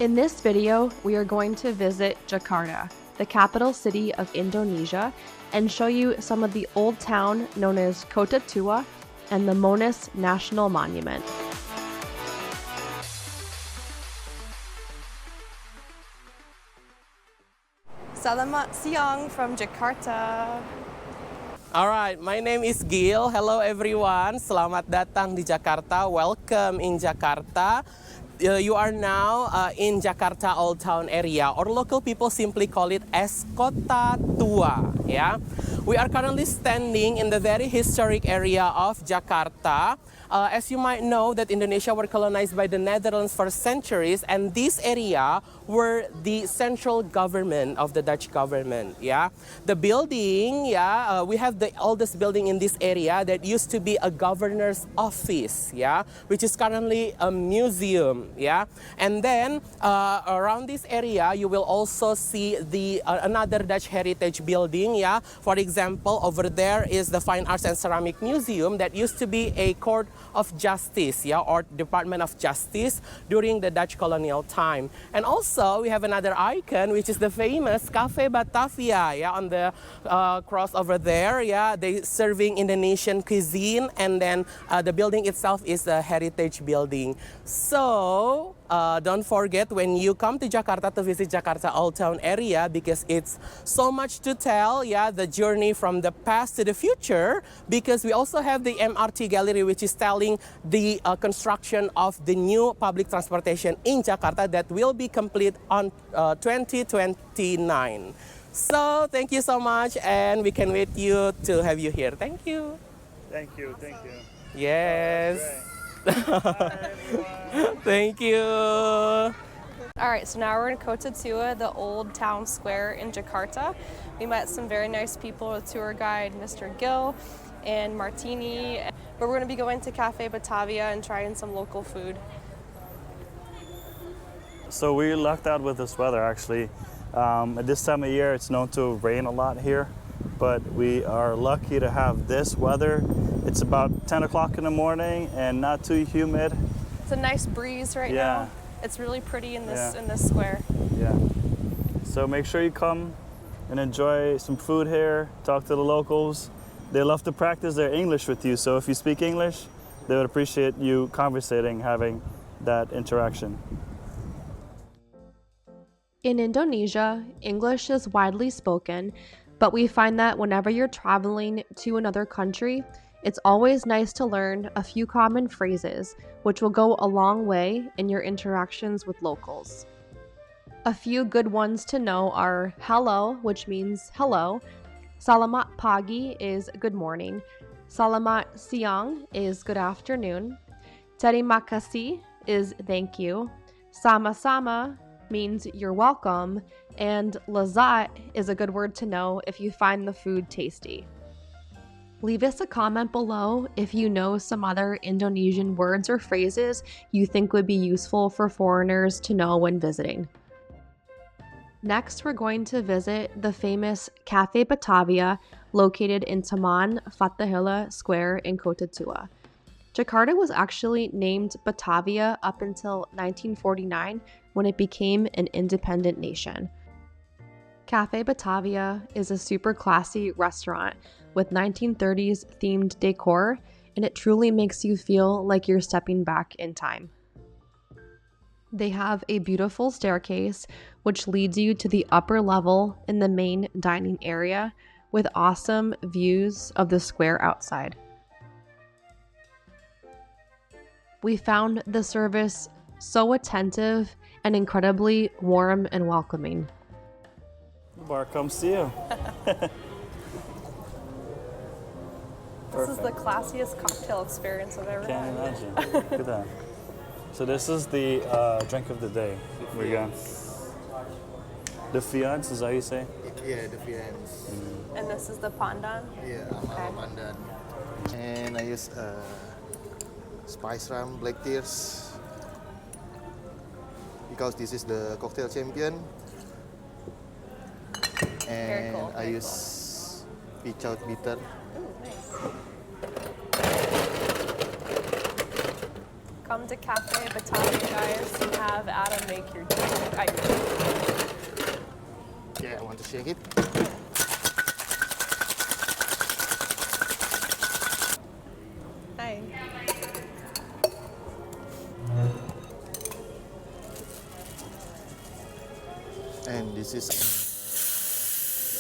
In this video, we are going to visit Jakarta, the capital city of Indonesia, and show you some of the old town known as Kota Tua and the Monas National Monument. Selamat siang from Jakarta. Alright, my name is Gil. Hello everyone. Selamat datang di Jakarta. Welcome in Jakarta. You are now in Jakarta Old Town area, or local people simply call it as Kota Tua. Yeah, we are currently standing in the very historic area of Jakarta. As you might know, that Indonesia were colonized by the Netherlands for centuries, and this area were the central government of the Dutch government. Yeah, the building. Yeah, we have the oldest building in this area that used to be a governor's office. Yeah, which is currently a museum. Yeah, and then around this area, you will also see the another Dutch heritage building. Yeah, for example, over there is the Fine Arts and Ceramic Museum that used to be a court of justice, yeah, or Department of Justice during the Dutch colonial time. And also we have another icon, which is the famous Cafe Batavia, yeah, on the cross over there. Yeah, they serving Indonesian cuisine, and then the building itself is a heritage building. So don't forget when you come to Jakarta to visit Jakarta Old Town area, because it's so much to tell. Yeah, the journey from the past to the future, because we also have the MRT gallery, which is telling the construction of the new public transportation in Jakarta that will be complete on 2029. So thank you so much, and we can wait you to have you here. Thank you. Thank you, thank you. Yes. Hi, everyone. Thank you. All right, so now we're in Kota Tua, the old town square in Jakarta. We met some very nice people, a tour guide, Mr. Gil, and Martini. But we're going to be going to Cafe Batavia and trying some local food. So we lucked out with this weather, actually. At this time of year, it's known to rain a lot here, but we are lucky to have this weather. It's about 10 o'clock in the morning and not too humid. It's a nice breeze right now. It's really pretty in this square. Yeah. So make sure you come and enjoy some food here, talk to the locals. They love to practice their English with you, so if you speak English, they would appreciate you conversating, having that interaction. In Indonesia, English is widely spoken, but we find that whenever you're traveling to another country, it's always nice to learn a few common phrases, which will go a long way in your interactions with locals. A few good ones to know are hello, which means hello. Selamat pagi is good morning. Selamat siang is good afternoon. Terima kasih is thank you. Sama-sama means you're welcome. And lazat is a good word to know if you find the food tasty. Leave us a comment below if you know some other Indonesian words or phrases you think would be useful for foreigners to know when visiting. Next, we're going to visit the famous Cafe Batavia, located in Taman Fatahillah Square in Kota Tua. Jakarta was actually named Batavia up until 1949, when it became an independent nation. Cafe Batavia is a super classy restaurant with 1930s themed decor, and it truly makes you feel like you're stepping back in time. They have a beautiful staircase which leads you to the upper level in the main dining area with awesome views of the square outside. We found the service so attentive and incredibly warm and welcoming. The bar comes to you. This is the classiest cocktail experience I've ever Can't had. imagine. Look at that. So this is the drink of the day. We got the fiance, is that how you say? Yeah, the fiance. And this is the pandan. Yeah, I'm pandan. And I use spice rum, black tears, because this is the cocktail champion. Very And cool. I use peach out bitter. Ooh, nice. come to Cafe Batavia, guys, and have Adam make your drink. Yeah, I want to shake it. Hi. And this is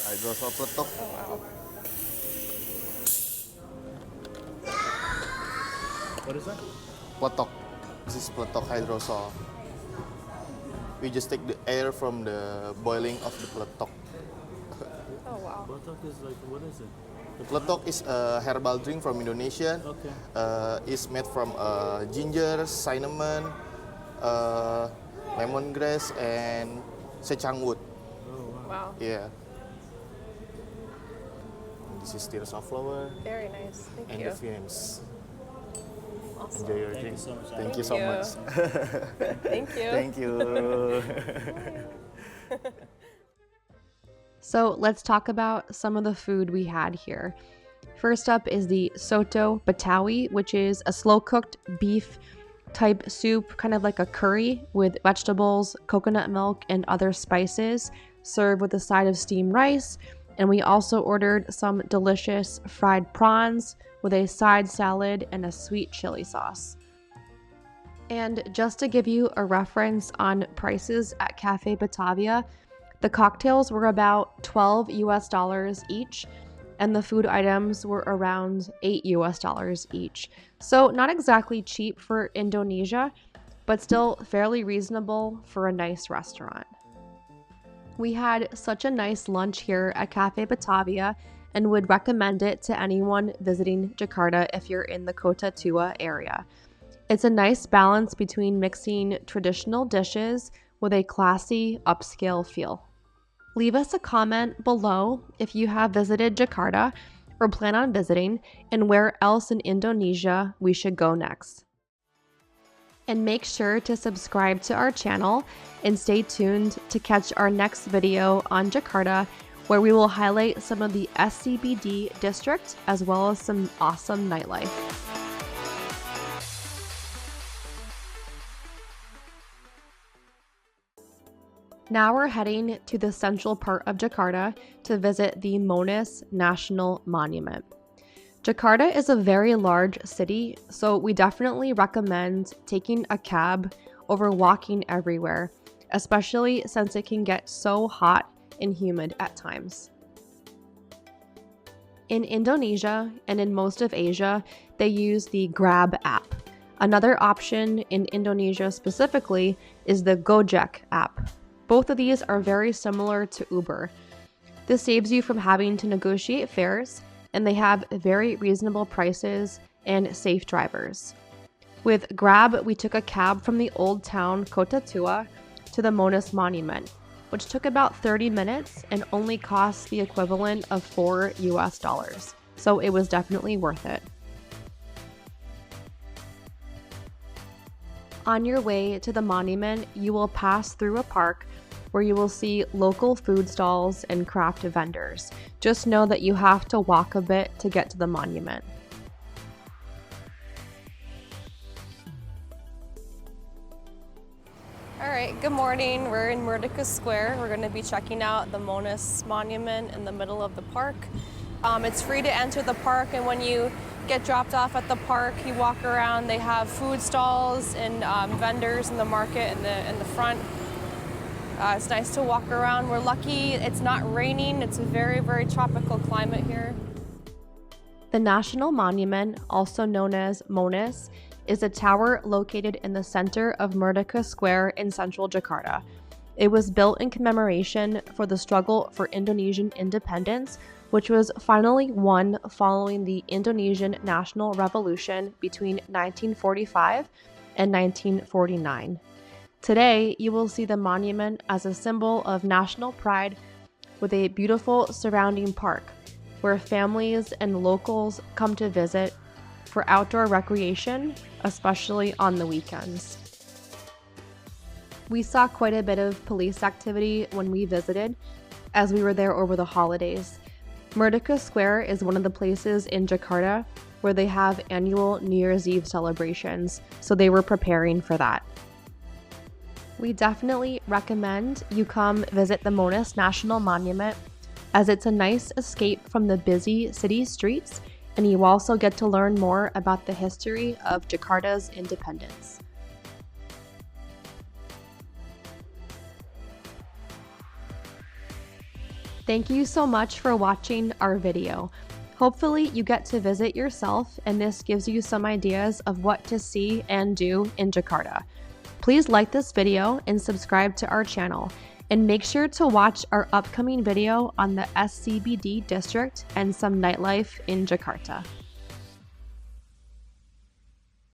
hydrosol peletok. Oh, wow. What is that? Peletok. This is peletok hydrosol. We just take the air from the boiling of the peletok. Oh, wow. Batak is like, what is it? Peletok is a herbal drink from Indonesia. Okay. It's made from ginger, cinnamon, lemongrass, and secangwood. Wow. Yeah. This is tears of flower Very nice. Thank and you. the fumes. Awesome. Enjoy your Thank drink. you so much. Thank you so you. much. Thank you. Thank you. So let's talk about some of the food we had here. First up is the soto betawi, which is a slow-cooked beef type soup, kind of like a curry with vegetables, coconut milk, and other spices, served with a side of steamed rice. And we also ordered some delicious fried prawns with a side salad and a sweet chili sauce. And just to give you a reference on prices at Cafe Batavia, the cocktails were about $12 US each, and the food items were around $8 US each. So not exactly cheap for Indonesia, but still fairly reasonable for a nice restaurant. We had such a nice lunch here at Cafe Batavia and would recommend it to anyone visiting Jakarta if you're in the Kota Tua area. It's a nice balance between mixing traditional dishes with a classy, upscale feel. Leave us a comment below if you have visited Jakarta or plan on visiting, and where else in Indonesia we should go next. And make sure to subscribe to our channel and stay tuned to catch our next video on Jakarta, where we will highlight some of the SCBD district as well as some awesome nightlife. Now we're heading to the central part of Jakarta to visit the Monas National Monument. Jakarta is a very large city, so we definitely recommend taking a cab over walking everywhere, especially since it can get so hot and humid at times. In Indonesia and in most of Asia, they use the Grab app. Another option in Indonesia specifically is the Gojek app. Both of these are very similar to Uber. This saves you from having to negotiate fares, and they have very reasonable prices and safe drivers. With Grab, we took a cab from the old town Kota Tua to the Monas Monument, which took about 30 minutes and only cost the equivalent of $4 US, so it was definitely worth it. On your way to the monument, you will pass through a park where you will see local food stalls and craft vendors. Just know that you have to walk a bit to get to the monument. All right, good morning. We're in Merdeka Square. We're going to be checking out the Monas Monument in the middle of the park. It's free to enter the park, and when you get dropped off at the park, you walk around. They have food stalls and vendors in the market in the front. It's nice to walk around. We're lucky it's not raining. It's a very, very tropical climate here. The National Monument, also known as Monas, is a tower located in the center of Merdeka Square in central Jakarta. It was built in commemoration for the struggle for Indonesian independence, which was finally won following the Indonesian National Revolution between 1945 and 1949. Today, you will see the monument as a symbol of national pride with a beautiful surrounding park where families and locals come to visit for outdoor recreation, especially on the weekends. We saw quite a bit of police activity when we visited, as we were there over the holidays. Merdeka Square is one of the places in Jakarta where they have annual New Year's Eve celebrations, so they were preparing for that. We definitely recommend you come visit the Monas National Monument, as it's a nice escape from the busy city streets, and you also get to learn more about the history of Jakarta's independence. Thank you so much for watching our video. Hopefully you get to visit yourself, and this gives you some ideas of what to see and do in Jakarta. Please like this video and subscribe to our channel, and make sure to watch our upcoming video on the SCBD district and some nightlife in Jakarta.